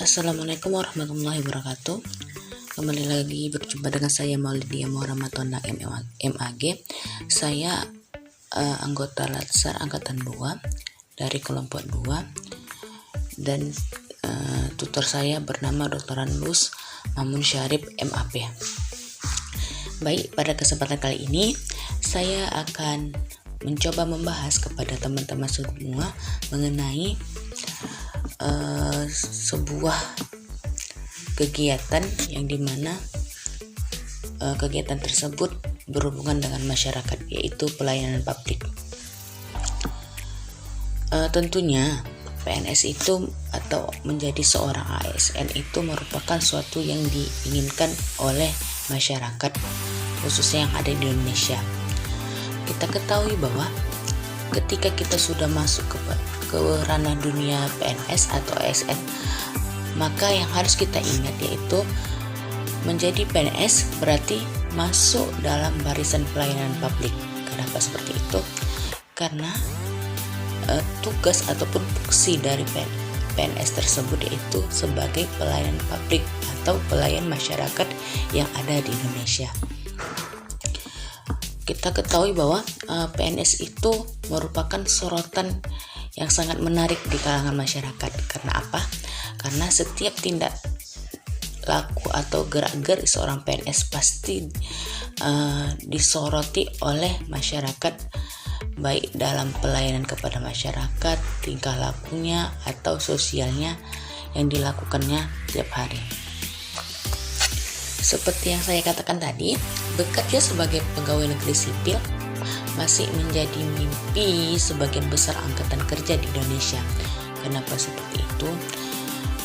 Assalamualaikum warahmatullahi wabarakatuh. Kembali lagi berjumpa dengan saya Maulidia Muhammad MAG. Saya anggota Latsar Angkatan 2 dari kelompok 2 dan tutor saya bernama Dr. Anlus Mamun Syarif MAP. Baik, pada kesempatan kali ini saya akan mencoba membahas kepada teman-teman semua mengenai sebuah kegiatan yang dimana kegiatan tersebut berhubungan dengan masyarakat, yaitu pelayanan publik. Tentunya PNS itu atau menjadi seorang ASN itu merupakan suatu yang diinginkan oleh masyarakat, khususnya yang ada di Indonesia. Kita ketahui bahwa ketika kita sudah masuk ke ranah dunia PNS atau ASN, maka yang harus kita ingat yaitu menjadi PNS berarti masuk dalam barisan pelayanan publik. Kenapa seperti itu? Karena tugas ataupun fungsi dari PNS tersebut yaitu sebagai pelayan publik atau pelayan masyarakat yang ada di Indonesia. Kita ketahui bahwa PNS itu merupakan sorotan yang sangat menarik di kalangan masyarakat. Karena apa? Karena setiap tindak laku atau gerak-gerik seorang PNS pasti disoroti oleh masyarakat, baik dalam pelayanan kepada masyarakat, tingkah lakunya atau sosialnya yang dilakukannya tiap hari. Seperti yang saya katakan tadi, bekerja sebagai pegawai negeri sipil masih menjadi mimpi sebagian besar angkatan kerja di Indonesia. Kenapa seperti itu?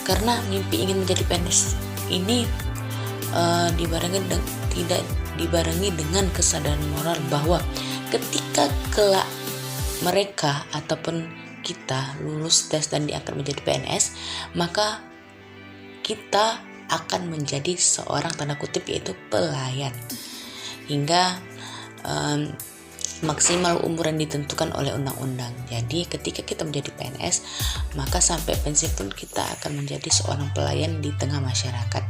Karena mimpi ingin menjadi PNS ini tidak dibarengi dengan kesadaran moral bahwa ketika kelak mereka ataupun kita lulus tes dan diangkat menjadi PNS, maka kita akan menjadi seorang tanda kutip yaitu pelayan hingga maksimal umur yang ditentukan oleh undang-undang. Jadi ketika kita menjadi PNS, maka sampai pensiun pun kita akan menjadi seorang pelayan di tengah masyarakat.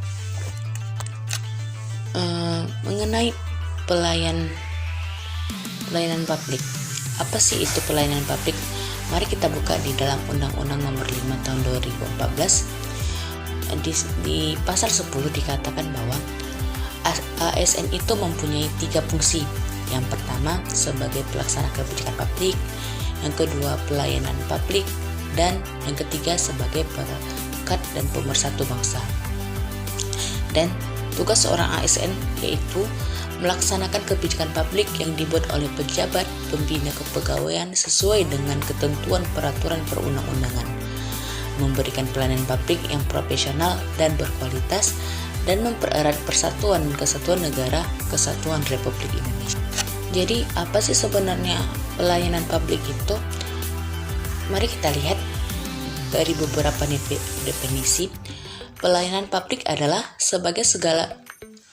Mengenai pelayanan publik, apa sih itu pelayanan publik? Mari kita buka di dalam Undang-Undang Nomor 5 Tahun 2014. Di pasal 10 dikatakan bahwa ASN itu mempunyai 3 fungsi. Yang pertama sebagai pelaksana kebijakan publik, yang kedua pelayanan publik, dan yang ketiga sebagai perekat dan pemersatu bangsa. Dan tugas seorang ASN yaitu melaksanakan kebijakan publik yang dibuat oleh pejabat pembina kepegawaian sesuai dengan ketentuan peraturan perundang-undangan, memberikan pelayanan publik yang profesional dan berkualitas, dan mempererat persatuan dan kesatuan negara Kesatuan Republik Indonesia. Jadi apa sih sebenarnya pelayanan publik itu? Mari kita lihat dari beberapa definisi. Pelayanan publik adalah sebagai segala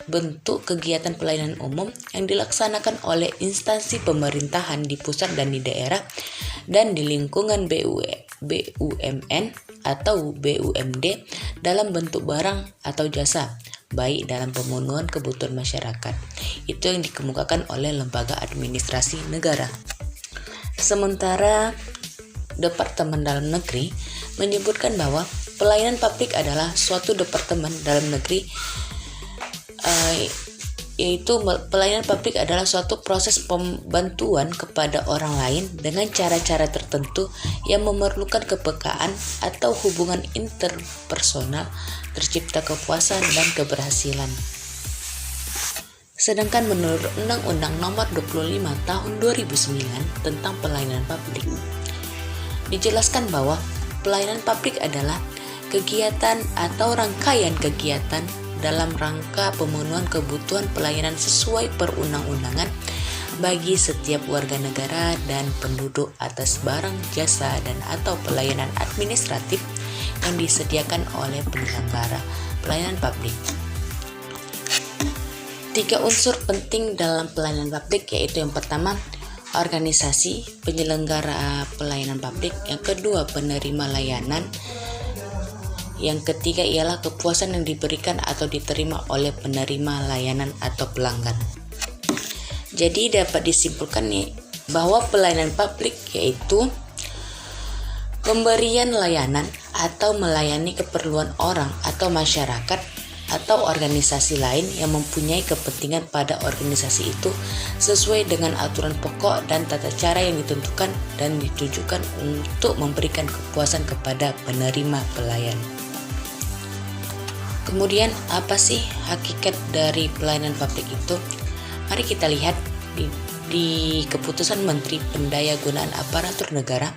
bentuk kegiatan pelayanan umum yang dilaksanakan oleh instansi pemerintahan di pusat dan di daerah dan di lingkungan BUMN atau BUMD dalam bentuk barang atau jasa, baik dalam pemenuhan kebutuhan masyarakat. Itu yang dikemukakan oleh lembaga administrasi negara. Sementara Departemen Dalam Negeri menyebutkan bahwa pelayanan publik adalah suatu departemen dalam negeri, yaitu pelayanan publik adalah suatu proses pembantuan kepada orang lain dengan cara-cara tertentu yang memerlukan kepekaan atau hubungan interpersonal, tercipta kepuasan dan keberhasilan. Sedangkan menurut Undang-Undang Nomor 25 Tahun 2009 tentang pelayanan publik, dijelaskan bahwa pelayanan publik adalah kegiatan atau rangkaian kegiatan dalam rangka pemenuhan kebutuhan pelayanan sesuai perundang-undangan bagi setiap warga negara dan penduduk atas barang, jasa, dan atau pelayanan administratif yang disediakan oleh penyelenggara pelayanan publik. 3 unsur penting dalam pelayanan publik yaitu yang pertama organisasi penyelenggara pelayanan publik, yang kedua penerima layanan, Yang ketiga ialah kepuasan yang diberikan atau diterima oleh penerima layanan atau pelanggan. Jadi dapat disimpulkan nih bahwa pelayanan publik yaitu pemberian layanan atau melayani keperluan orang atau masyarakat atau organisasi lain yang mempunyai kepentingan pada organisasi itu sesuai dengan aturan pokok dan tata cara yang ditentukan dan ditujukan untuk memberikan kepuasan kepada penerima pelayan. Kemudian apa sih hakikat dari pelayanan publik itu? Mari kita lihat di Keputusan Menteri Pendayagunaan Aparatur Negara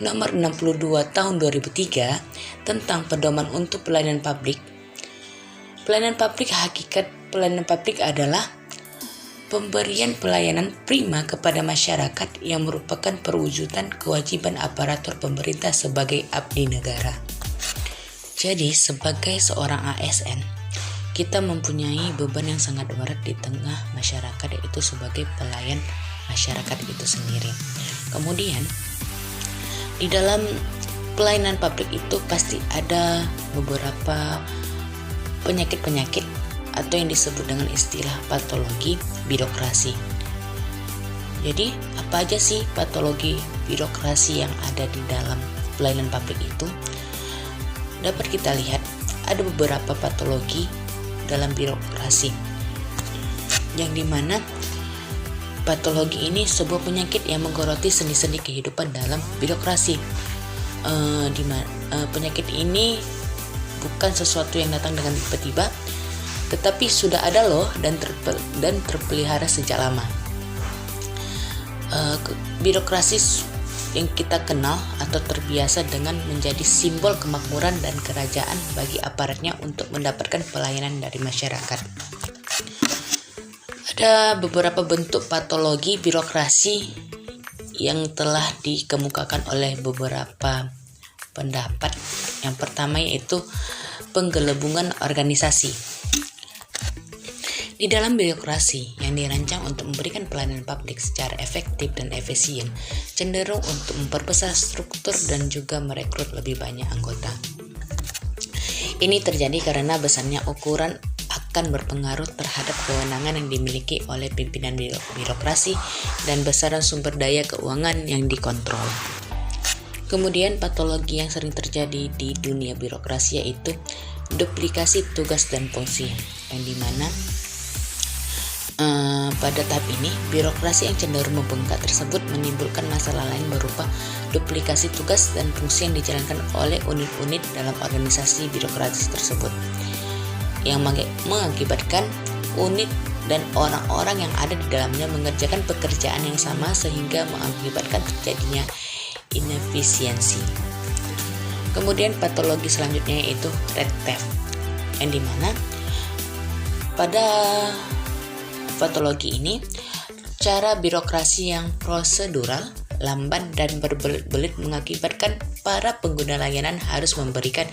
Nomor 62 Tahun 2003 tentang pedoman untuk pelayanan publik. Hakikat pelayanan publik adalah pemberian pelayanan prima kepada masyarakat yang merupakan perwujudan kewajiban aparatur pemerintah sebagai abdi negara. Jadi sebagai seorang ASN, kita mempunyai beban yang sangat berat di tengah masyarakat, yaitu sebagai pelayan masyarakat itu sendiri. Kemudian di dalam pelayanan publik itu pasti ada beberapa penyakit-penyakit atau yang disebut dengan istilah patologi birokrasi. Jadi apa aja sih patologi birokrasi yang ada di dalam pelayanan publik itu? Dapat kita lihat ada beberapa patologi dalam birokrasi, yang dimana patologi ini sebuah penyakit yang menggoroti sendi-sendi kehidupan dalam birokrasi. Penyakit ini bukan sesuatu yang datang dengan tiba-tiba, tetapi sudah ada loh dan terpelihara sejak lama. Birokrasi yang kita kenal atau terbiasa dengan menjadi simbol kemakmuran dan kerajaan bagi aparatnya untuk mendapatkan pelayanan dari masyarakat. Ada beberapa bentuk patologi birokrasi yang telah dikemukakan oleh beberapa pendapat. Yang pertama yaitu penggelembungan organisasi. Di dalam birokrasi yang dirancang untuk memberikan pelayanan publik secara efektif dan efisien, cenderung untuk memperbesar struktur dan juga merekrut lebih banyak anggota. Ini terjadi karena besarnya ukuran akan berpengaruh terhadap kewenangan yang dimiliki oleh pimpinan birokrasi dan besaran sumber daya keuangan yang dikontrol. Kemudian patologi yang sering terjadi di dunia birokrasi yaitu duplikasi tugas dan fungsi, yang dimana pada tahap ini birokrasi yang cenderung membengkak tersebut menimbulkan masalah lain berupa duplikasi tugas dan fungsi yang dijalankan oleh unit-unit dalam organisasi birokratis tersebut, yang mengakibatkan unit dan orang-orang yang ada di dalamnya mengerjakan pekerjaan yang sama sehingga mengakibatkan terjadinya inefisiensi. Kemudian patologi selanjutnya yaitu red tape, yang dimana pada patologi ini cara birokrasi yang prosedural, lamban dan berbelit-belit mengakibatkan para pengguna layanan harus memberikan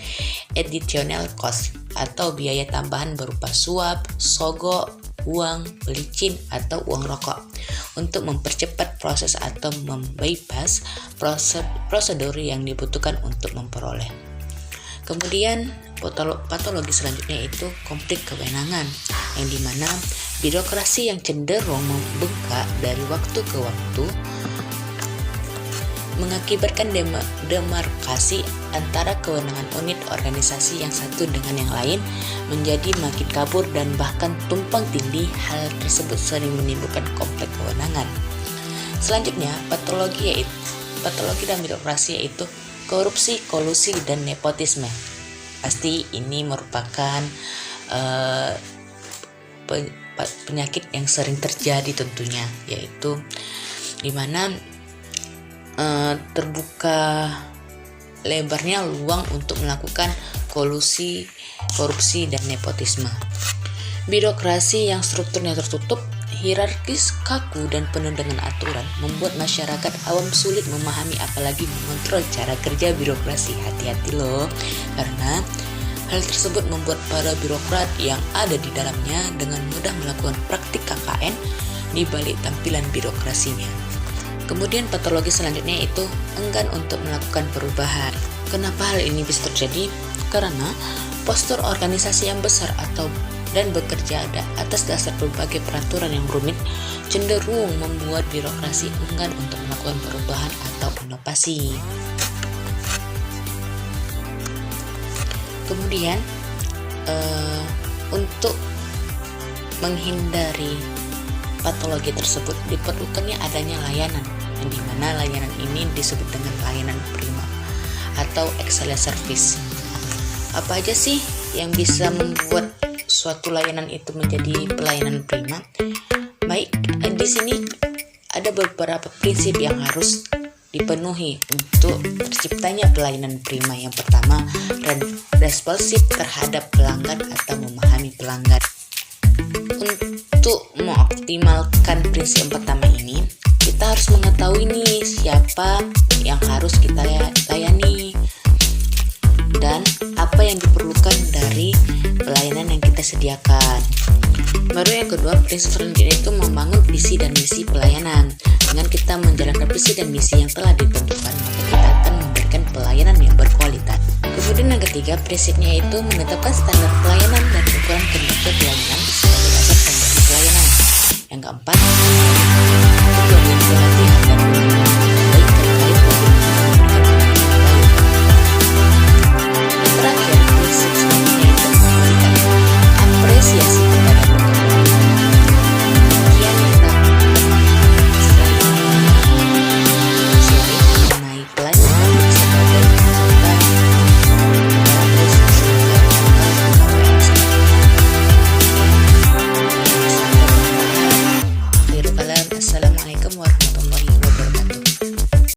additional cost atau biaya tambahan berupa suap, sogok, uang, pelicin atau uang rokok untuk mempercepat proses atau membypass prosedur yang dibutuhkan untuk memperoleh. Kemudian patologi selanjutnya itu konflik kewenangan, yang dimana birokrasi yang cenderung membengkak dari waktu ke waktu mengakibatkan demarkasi antara kewenangan unit organisasi yang satu dengan yang lain menjadi makin kabur dan bahkan tumpang tindih. Hal tersebut sering menimbulkan konflik kewenangan. Selanjutnya, patologi dalam birokrasi yaitu korupsi, kolusi, dan nepotisme. Pasti ini merupakan penyakit yang sering terjadi tentunya, yaitu dimana terbuka lebarnya luang untuk melakukan kolusi, korupsi, dan nepotisme. Birokrasi yang strukturnya tertutup, hierarkis, kaku, dan penuh dengan aturan membuat masyarakat awam sulit memahami apalagi mengontrol cara kerja birokrasi. Hati-hati loh, karena hal tersebut membuat para birokrat yang ada di dalamnya dengan mudah melakukan praktik KKN di balik tampilan birokrasinya. Kemudian patologi selanjutnya itu enggan untuk melakukan perubahan. Kenapa hal ini bisa terjadi? Karena postur organisasi yang besar dan bekerja atas dasar berbagai peraturan yang rumit cenderung membuat birokrasi enggan untuk melakukan perubahan atau inovasi. Kemudian untuk menghindari patologi tersebut diperlukannya adanya layanan, yang dimana layanan ini disebut dengan layanan prima atau excellent service. Apa aja sih yang bisa membuat suatu layanan itu menjadi pelayanan prima? Baik, di sini ada beberapa prinsip yang harus dipenuhi untuk terciptanya pelayanan prima. Yang pertama, responsif terhadap pelanggan atau memahami pelanggan. Untuk mengoptimalkan prinsip yang pertama ini, kita harus mengetahui nih siapa yang harus kita layani dan apa yang diperlukan dari pelayanan yang kita sediakan. Baru yang kedua, prinsip selanjutnya itu membangun visi dan misi pelayanan. Dengan kita menjalankan visi dan misi yang telah ditentukan, maka kita akan memberikan pelayanan yang berkualitas. Kemudian yang ketiga, prinsipnya itu menetapkan standar pelayanan dan ukuran kinerja pelayanan sebagai dasar pemberi pelayanan. Yang keempat,